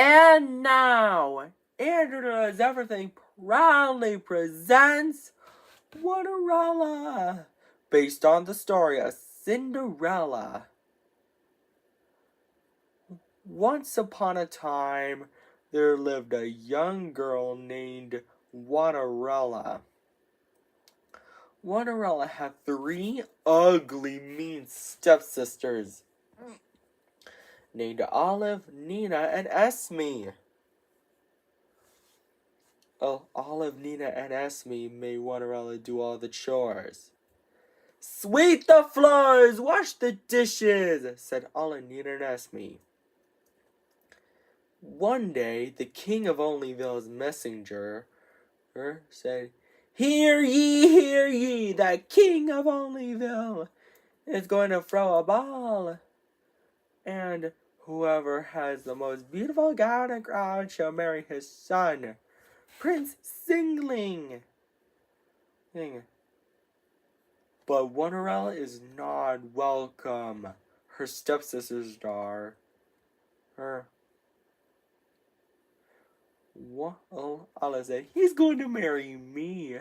And now, Andrew Does Everything proudly presents Cinderella, based on the story of Cinderella. Once upon a time, there lived a young girl named Cinderella. Cinderella had 3 ugly, mean stepsisters named Olive, Nina, and Esme. Olive, Nina, and Esme made Cinderella do all the chores. "Sweep the floors, wash the dishes," said Olive, Nina, and Esme. One day, the king of Onlyville's messenger said, hear ye, the king of Onlyville is going to throw a ball. And whoever has the most beautiful gown and crown shall marry his son, Prince Singling. But Cinderella is not welcome. Her stepsisters are. Olive said, he's going to marry me.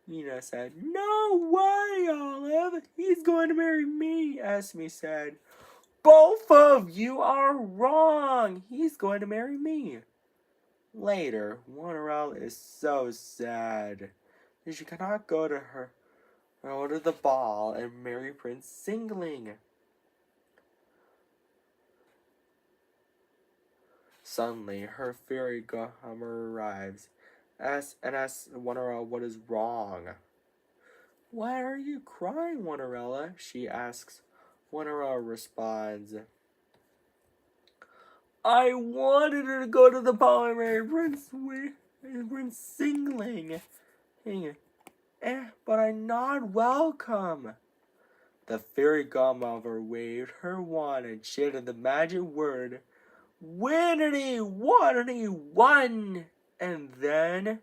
Nina said, no way, Olive. He's going to marry me. Esme said, both of you are wrong. He's going to marry me. Later, Cinderella is so sad that she cannot go to the ball and marry Prince Singling. Suddenly, her fairy godmother arrives and asks Cinderella what is wrong. Why are you crying, Cinderella? She asks. Cinderella responds, I wanted her to go to the ball and marry Prince Singling, but I'm not welcome. The fairy godmother waved her wand and chanted the magic word, Winnity, Waterity, one! And then,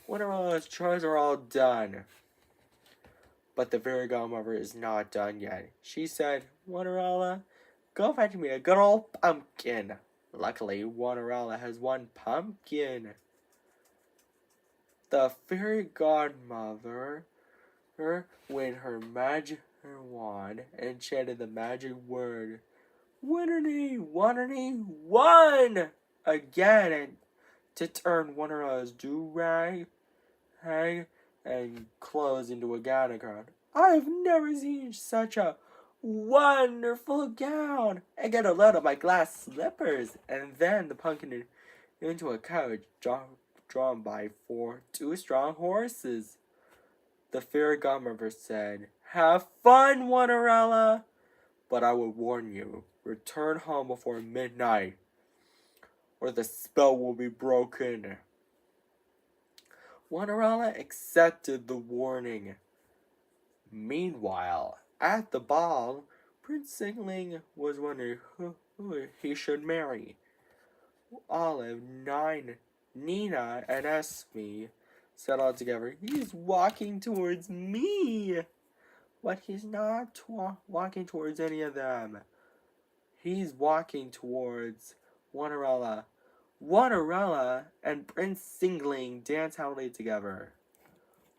Cinderella's chores are all done. But the fairy godmother is not done yet. She said, Cinderella, go fetch me a good old pumpkin. Luckily, Cinderella has one pumpkin. The fairy godmother waved her magic wand and chanted the magic word, Winnity, Waterity, one! Again, and to turn Cinderella's do-rag and clothes into a gown. I've never seen such a wonderful gown. I get a load of my glass slippers, and then the pumpkin into a carriage drawn by 2 strong horses. The fairy godmother said, have fun, Cinderella, but I will warn you, return home before midnight, or the spell will be broken. Cinderella accepted the warning. Meanwhile, at the ball, Prince Singling was wondering who he should marry. Olive, Nina, and Esme said all together, he's walking towards me. But he's not walking towards any of them. He's walking towards Cinderella. Cinderella and Prince Singling dance happily together.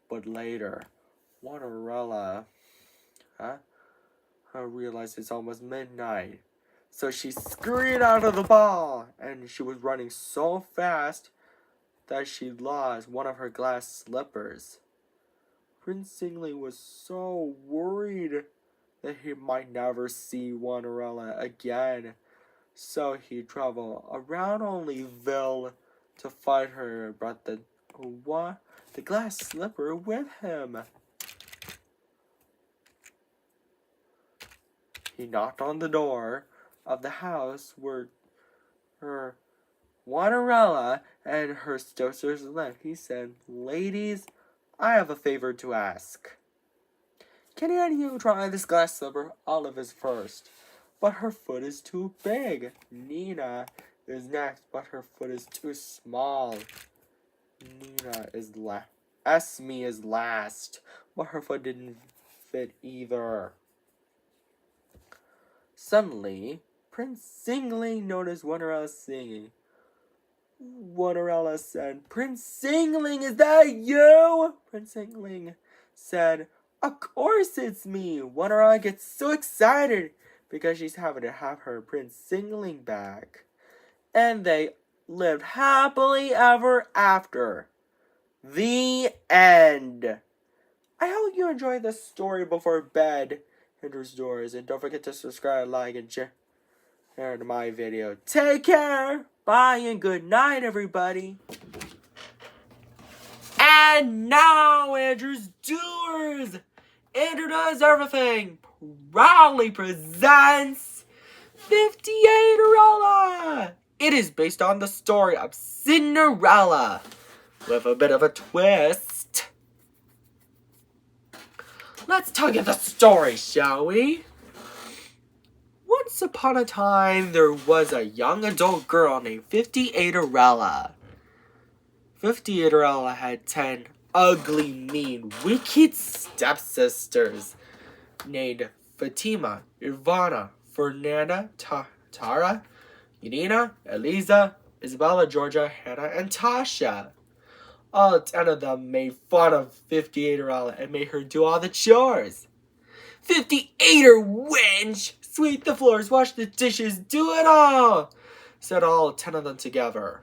But later, Cinderella realized it's almost midnight. So she scurried out of the ball, and she was running so fast that she lost one of her glass slippers. Prince Singling was so worried that he might never see Cinderella again. So he traveled around Onlyville to find her and brought the glass slipper with him. He knocked on the door of the house where her Cinderella and her stepsisters lived. He said, ladies, I have a favor to ask. Can any of you try this glass slipper? Olive is first, but her foot is too big. Nina is next, but her foot is too small. Esme is last, but her foot didn't fit either. Suddenly, Prince Singling noticed Cinderella singing. Cinderella said. Prince Singling, is that you? Prince Singling said, of course it's me. Cinderella gets so excited because she's having to have her Prince Singling back. And they lived happily ever after. The end. I hope you enjoyed this story before bed enters doors. And don't forget to subscribe, like, and share to my video. Take care. Bye and good night, everybody. And now, Andrew's Doers. Andrew Does Everything proudly presents 58erella. It is based on the story of Cinderella with a bit of a twist. Let's tell you the story, shall we? Once upon a time, there was a young adult girl named 58erella. 58erella had 10 ugly, mean, wicked stepsisters named Fatima, Ivana, Fernanda, Tara, Yadina, Eliza, Isabella, Georgia, Hannah, and Tasha. All 10 of them made fun of 58erella and made her do all the chores. 58er wench! Sweep the floors, wash the dishes, do it all! Said all 10 of them together.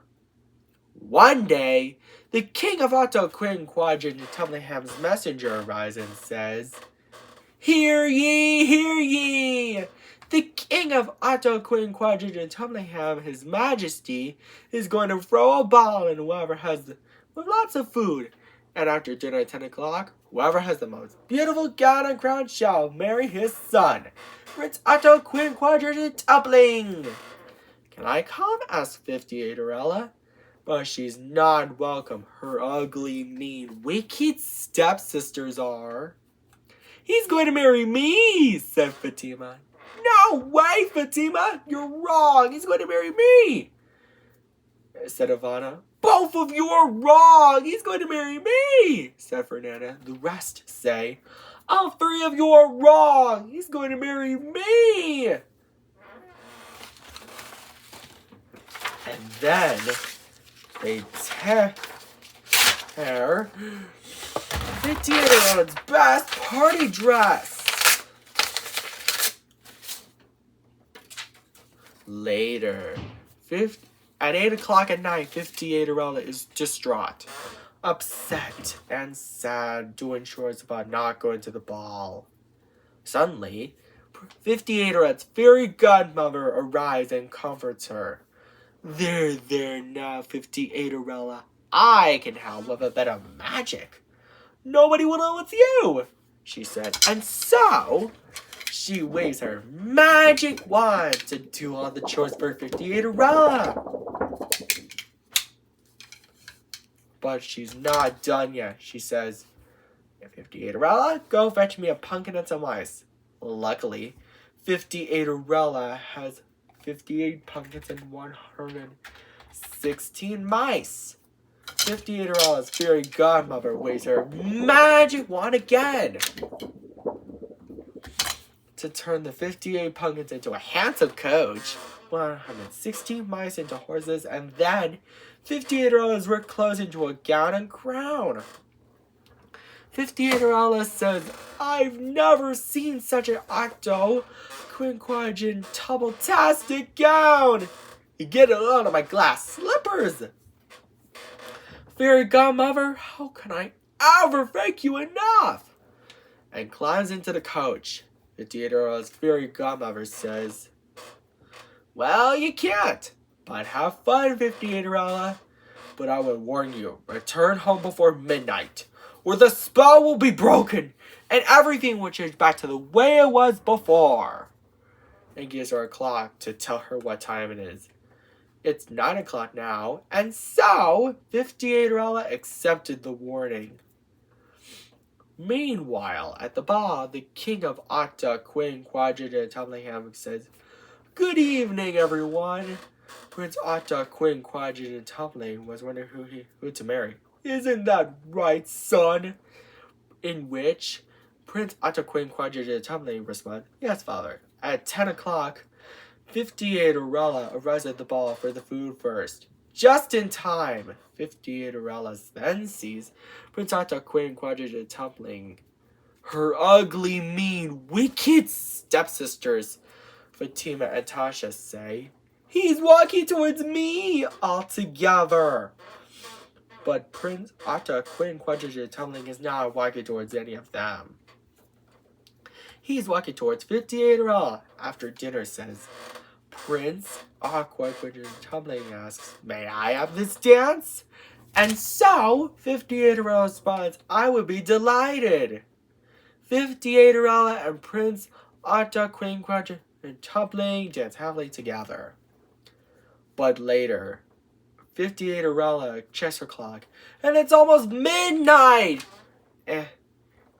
One day, the king of Quadrigram's messenger arrives and says, Hear ye, hear ye! The king of Quadrigram, his majesty, is going to throw a ball and whoever has with lots of food. And after dinner at 10 o'clock, whoever has the most beautiful gown and crown shall marry his son, Prince Quadrigram. Can I come? Asked 58erella. But she's not welcome. Her ugly, mean, wicked stepsisters are. He's going to marry me, said Fatima. No way, Fatima! You're wrong! He's going to marry me! Said Ivana. Both of you are wrong! He's going to marry me! Said Fernanda. The rest say, all 3 of you are wrong! He's going to marry me! And then they tear 58erella's best party dress. Later, at 8 o'clock at night, 58erella is distraught, upset, and sad, doing chores about not going to the ball. Suddenly, 58erella's fairy godmother arrives and comforts her. There now, 58erella. I can help with a bit of magic. Nobody will know it's you, she said. And so, she waves her magic wand to do all the chores for 58erella. But she's not done yet. She says, 58erella, go fetch me a pumpkin and some ice. Luckily, 58erella has 58 pumpkins and 116 mice. 58erella's fairy godmother waves her magic wand again to turn the 58 pumpkins into a handsome coach, 116 mice into horses, and then 58erella's work clothes into a gown and crown. 58erella says, I've never seen such an quinquagen tumble-tastic gown. You get it out of my glass slippers. Fairy godmother, how can I ever thank you enough? And climbs into the coach. 58erella's fairy godmother says, well, you can't. But have fun, 58erella. But I would warn you, return home before midnight, or the spell will be broken, and everything will change back to the way it was before. And gives her a clock to tell her what time it is. It's 9 o'clock now, and so 58erella accepted the warning. Meanwhile, at the ball, the king of Quadrigram says, good evening, everyone. Prince Quadrigram was wondering who to marry. Isn't that right, son? In which Prince Quadrigram responds, yes, father. At 10 o'clock, 58erella arrives at the ball for the food first. just in time. 58 Arelas then sees Prince Otto, Queen Quadriga tumbling. Her ugly, mean, wicked stepsisters, Fatima and Tasha, say, "He's walking towards me altogether." But Prince Otto, Queen Quadriga tumbling is not walking towards any of them. He's walking towards 58 Arella. After dinner, says, Prince Aqua Quadriga tumbling asks, "May I have this dance?" And so 58 Arella responds, "I would be delighted." 58 Arella and Prince Otto, Queen Quadriga tumbling dance happily together. But later, 58 Arella checks her clock, and it's almost midnight!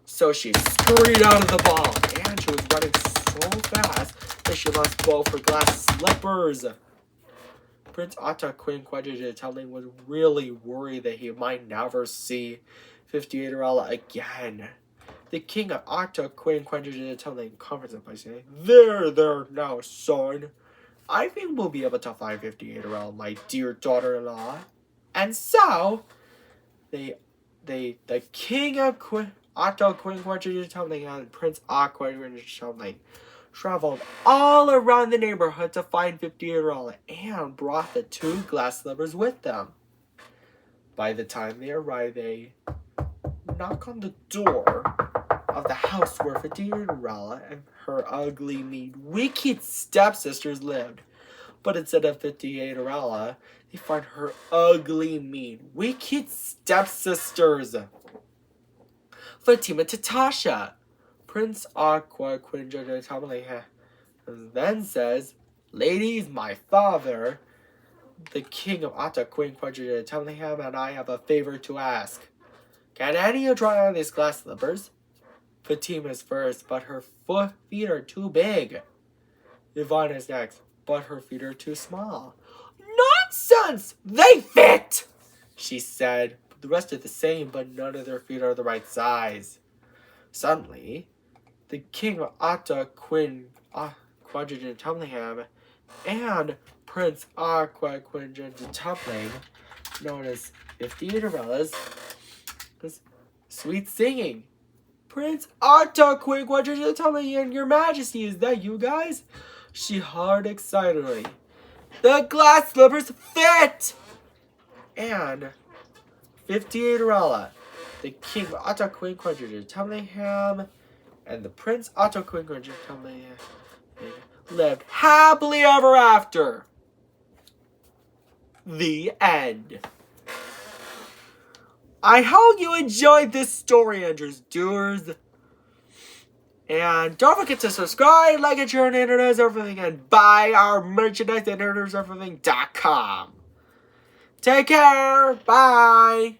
So she scurried out of the ball, and she was running so fast that she lost both her glass slippers. Prince Otto, Queen Quadriga tumbling was really worried that he might never see 58 Arella again. The king of Otto, Queen Quadriga tumbling comforts him by saying, There now, son. I think we'll be able to find 58 Arella, my dear daughter-in-law." And so, the king of Otto, Queen Quadriga tumbling, and Prince Aqua Quadriga tumbling traveled all around the neighborhood to find 58 Arella and brought the 2 glass slippers with them. By the time they arrived, they knock on the door of the house where 58 Arella and her ugly, mean, wicked stepsisters lived. But instead of 58 Arella, they find her ugly, mean, wicked stepsisters, Fatima to Tasha. Prince Aqua Quadriga tumbling then says, "Ladies, my father, the king of Otto, Queen Quadriga tumbling, and I have a favor to ask. Can any of you try on these glass slippers?" Fatima's first, but her feet are too big. Yvonne is next, but her feet are too small. "Nonsense! They fit!" she said. "The rest are the same, but none of their feet are the right size." Suddenly, the king of Otto, Queen Quadriga tumbling, and Prince Aqua Quadriga tumbling, known as 58 Arella's, sweet singing. "Prince Otto, Queen Quadriga tumbling, and your majesty, is that you guys?" she hollered excitedly. "The glass slippers fit!" And 58 Arella, the king of Otto, Queen Quadriga tumbling, and the Prince Otto, Queen Quadriga tumbling, lived happily ever after. The end. I hope you enjoyed this story, Andrews Doers. And don't forget to subscribe, like it, share, and introduce everything, and buy our merchandise at introduceeverything.com. Take care. Bye.